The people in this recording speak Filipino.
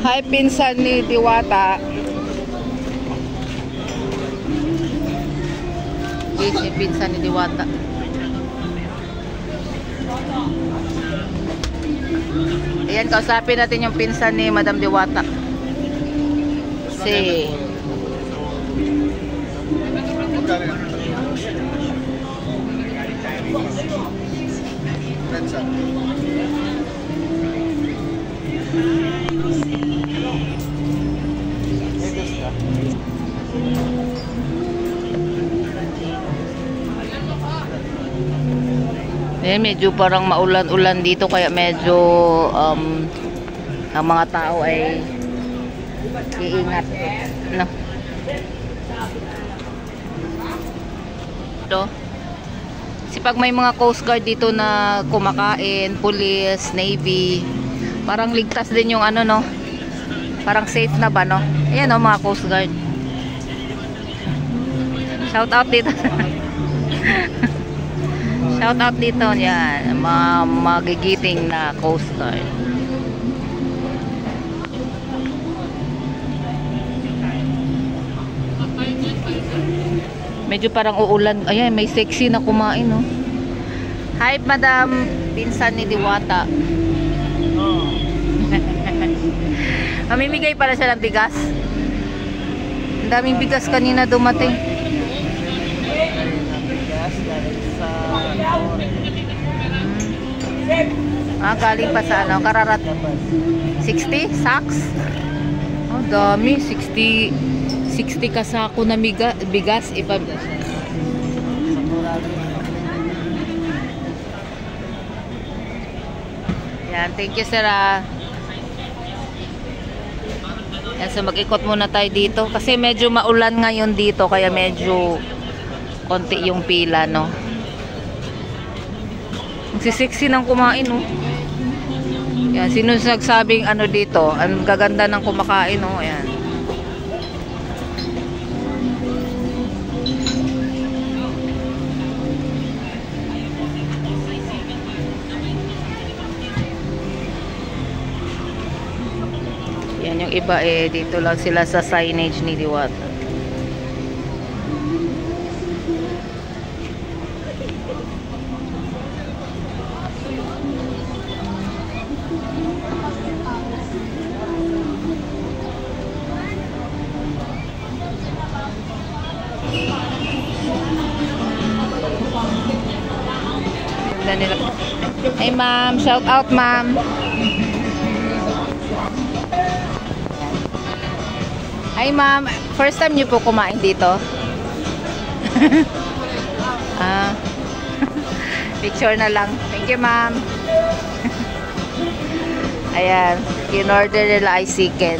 Hi, pinsan ni Diwata. Yes, si pinsan ni Diwata. Ayan, kausapin natin yung pinsan ni Madam Diwata. Si ayan, medyo parang maulan-ulan dito kaya medyo ang mga tao ay iingat, no? Kasi pag may mga Coast Guard dito na kumakain, police, navy, parang ligtas din yung ano, no? Parang safe na ba, no? Ayan, no, mga Coast Guard. Shout out dito. Shout out dito, yan, mga magigiting na Coast Guard. Medyo parang uulan. Ayan, may sexy na kumain, no? Hi, Madam pinsan ni Diwata. Oh. Mamimigay pala siya ng bigas. Ang daming bigas kanina dumating. Galing pa sa ano, Kararat. 60 sacks? Oh, dami. 60 kasako na bigas. Yan, thank you, sir. Yan, so mag-ikot muna tayo dito. Kasi medyo maulan ngayon dito. Kaya medyo konti yung pila, no? Magsisiksi ng kumain, no? Yan, sino nagsabing ano dito? Ang gaganda ng kumakain, no? Yan. Yan, yung iba dito lang sila sa signage ni Diwata. Hey, ma'am, shout out, ma'am. Hi, ma'am. First time niyo po kumain dito? Picture na lang. Thank you, ma'am. Ayan. In-order nila ay chicken.